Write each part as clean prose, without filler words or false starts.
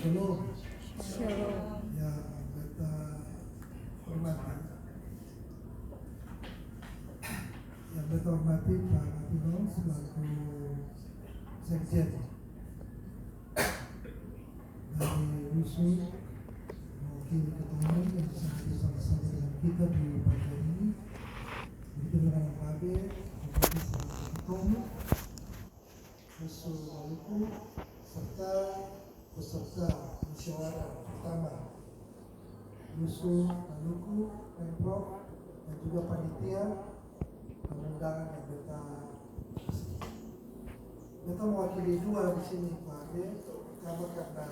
Shalom. Shalom. Ya, kita hormati. Yang kita hormati Pak Kapino selaku Sekjen dari WUSU, mewakili ketua umum yang sangat bersama-sama dengan kita di pagi hari ini. Begitu dengan Pak Abe, Bupati selaku ketua umum, WUSU Maluku, serta peserta musyawarah pertama WUSU Maluku, Pemprov, dan juga panitia undangan yang kita kasih. Kita mewakili dua di sini Pak Ade, pertama karena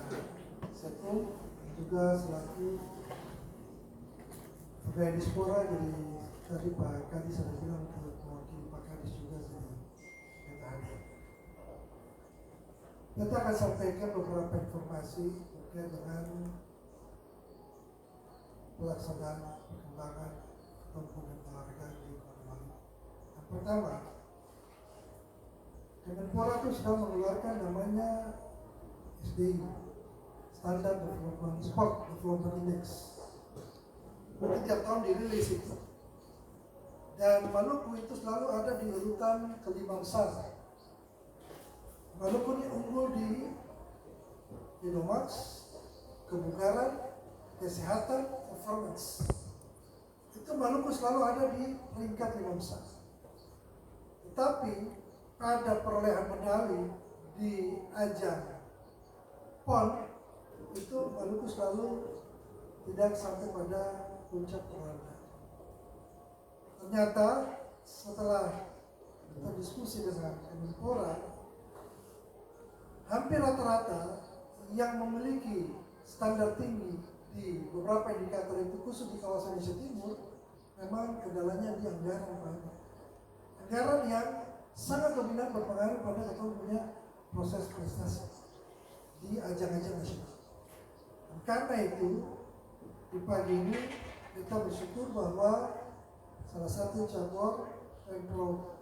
satu juga selaku pegawai diaspora, jadi tadi Pak Kadis sudah bilang untuk mewakili Pak Kadis juga jadi kita hadir. Kita akan sampaikan beberapa informasi terkait dengan pelaksanaan perkembangan ataupun penghargaan di Kota Maluku. Yang pertama, Kemenpora itu sedang mengeluarkan namanya SDI, Standard Development Sport Development Index. Tiap tahun dirilis itu. Dan Maluku itu selalu ada di urutan kelima besar. Maluku ini unggul di Indomax, kebugaran, kesehatan, performance. Itu Maluku selalu ada di peringkat 5 besar. Tetapi pada perolehan medali di ajang PON itu Maluku selalu tidak sampai pada puncak perolehan. Ternyata setelah kita diskusi dengan Kemenpora, hampir rata-rata yang memiliki standar tinggi di beberapa indikator itu khusus di kawasan Indonesia Timur memang kendalanya di anggaran Pak. Anggaran yang sangat dominan berpengaruh pada kita punya proses prestasi di ajang-ajang nasional. Karena itu di pagi ini kita bersyukur bahwa salah satu cabur Pemprov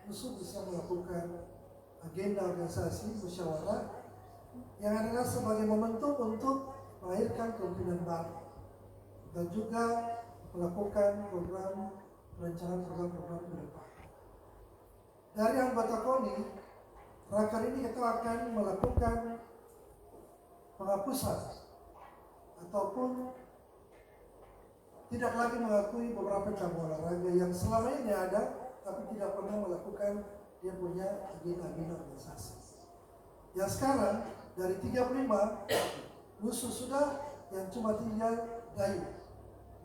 WUSU bisa melakukan agenda organisasi musyawarah yang adalah sebagai momentum untuk melahirkan kepemimpinan baru dan juga melakukan perencanaan program-program ke depan. Dari anggota KONI, raker ini kita akan melakukan penghapusan ataupun tidak lagi mengakui beberapa cabang olahraga yang selama ini ada tapi tidak pernah melakukan dia punya agenda organisasi. Yang sekarang dari 35 WUSU sudah yang cuma tinggal dayu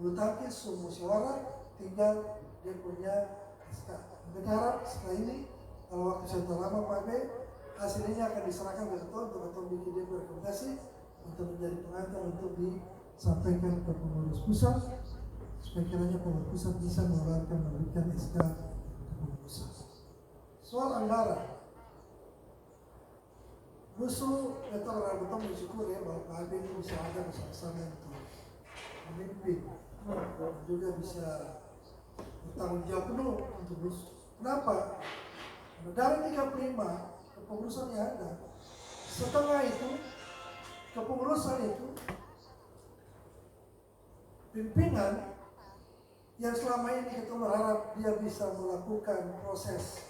bulu tangkis, musyawarah, tinggal dia punya SK. Berharap setelah ini kalau waktu saya terlama pakai hasil ini akan diserahkan ke ketua untuk ketua bikin dia rekomendasi untuk menjadi pengantar untuk disampaikan ke pengurus pusat supaya kiranya pengurus pusat bisa mengeluarkan memberikan SK ke pengurus pusat. Soal anggaran, WUSU kita betul-betul bersyukur ya bahwa Pak Ade ini bisa ada bersama-sama untuk memimpin dan juga bisa bertanggung jawab penuh untuk WUSU. Kenapa? Dari 35 kepengurusan yang ada, setengah itu kepengurusan itu pimpinan yang selama ini kita berharap dia bisa melakukan proses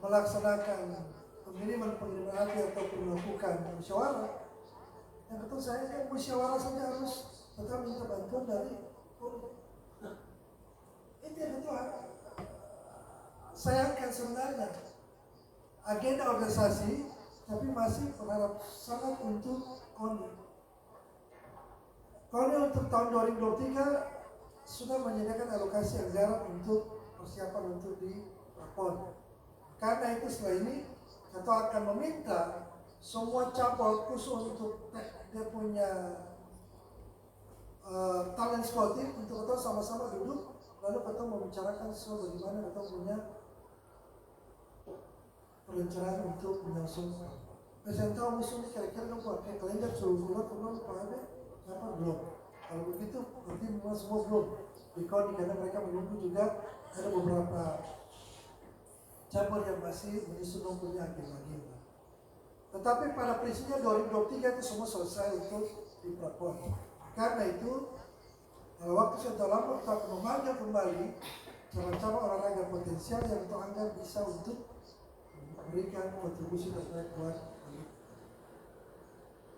melaksanakan pengiriman hati ataupun melakukan musyawarah. Yang betul saya musyawarah saja harus tetap minta bantuan dari itu yang betul. Sayangkan sebenarnya agenda organisasi tapi masih berharap sangat untuk KONI. KONI untuk tahun 2023 sudah menyediakan alokasi anggaran untuk persiapan untuk di PON. Karena itu setelah ini kita akan meminta semua cabang khusus untuk dia punya talent scouting untuk kita sama-sama duduk lalu kita membicarakan soal bagaimana kita punya perencanaan untuk menyusun. Saya tahu musuh kira-kira dong pakai kalender suruh keluar Pak Ade, apa belum? Kalau begitu nanti semua belum. Di KONI karena mereka menunggu juga ada beberapa cabur yang masih menyusun punya agenda. Tetapi pada prinsipnya 2023 itu semua selesai untuk diprapon. Karena itu waktu sudah lama kita akan memanggil kembali cabang-cabang olahraga potensial yang untuk Anda bisa untuk memberikan kontribusi terhadap buat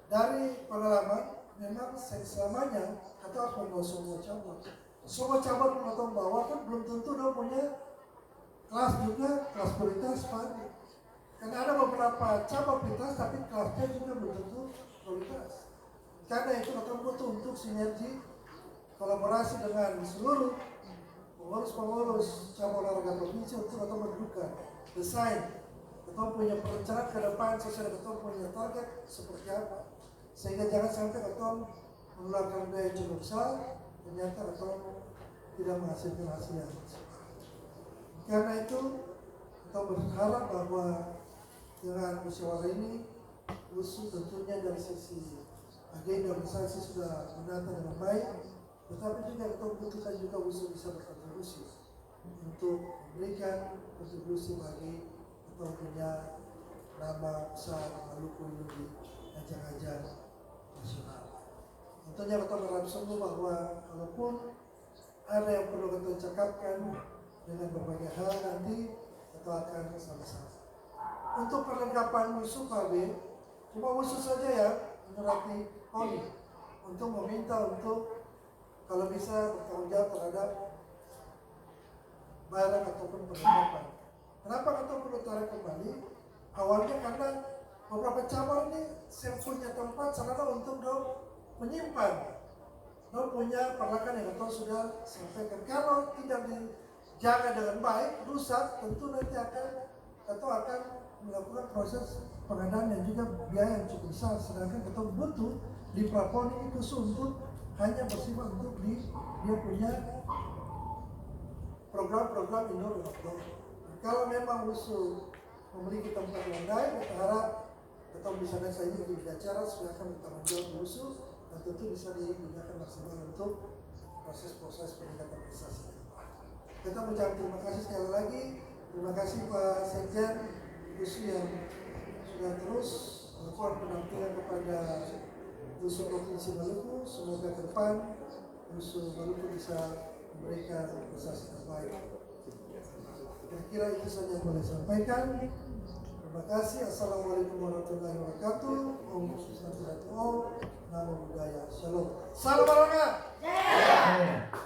dari pengalaman. Memang selamanya kata harus membawa semua cabang. Semua cabang menonton bawah kan belum tentu dia punya kelas juga, kelas prioritas pagi. Karena ada beberapa cabang prioritas tapi kelasnya juga belum tentu prioritas. Karena itu kita butuh untuk sinergi kolaborasi dengan seluruh pengurus cabang olahraga provinsi untuk kita menentukan desain kita punya perencanaan ke depan sesuai dengan kita punya target seperti apa, sehingga jangan sampai kita mengeluarkan biaya cukup besar ternyata kita tidak menghasilkan hasil yang besar. Karena itu kita berharap bahwa dengan musyawarah ini USU tentunya dari sisi agenda organisasi sudah menata dengan baik, tetapi juga kita butuhkan juga USU bisa berkontribusi untuk memberikan kontribusi bagi kita punya nama besar Maluku ini di ajang-ajang nasional. Tentunya kita berharap sungguh bahwa walaupun ada yang perlu kita cakapkan dengan berbagai hal, nanti kita akan bersama-sama. Untuk perlengkapan USU KB, cuma USU saja ya menyurati KONI untuk meminta untuk kalau bisa bertanggung jawab terhadap barang ataupun perlengkapan. Kenapa kita perlu tarik kembali? Awalnya karena beberapa cabang ini punya tempat sarana untuk menyimpan. Punya peralatan yang kita sudah sampaikan. Kalau tidak dijaga dengan baik, rusak, tentu nanti akan melakukan proses pengadaan dan juga biaya yang cukup besar. Sedangkan kita butuh di Prapon ini khusus untuk hanya bersifat untuk dia punya program-program indoor dan outdoor. Kalau memang USU memiliki tempat yang lain, kita harap kita bisa bisa ini di acara supaya akan bertanggung jawab USU dan tentu bisa digunakan maksimal untuk proses-proses peningkatan prestasi. Kita mengucapkan terima kasih sekali lagi. Terima kasih Pak Sekjen USU yang sudah terus melakukan pendampingan kepada USU Provinsi Maluku. Semoga ke depan USU Maluku bisa memberikan prestasi terbaik. Kira-kira itu saja yang boleh sampaikan. Terima kasih. Assalamualaikum warahmatullahi wabarakatuh. Om Santiago, Namo Buddhaya. Shalom. Salam olahraga.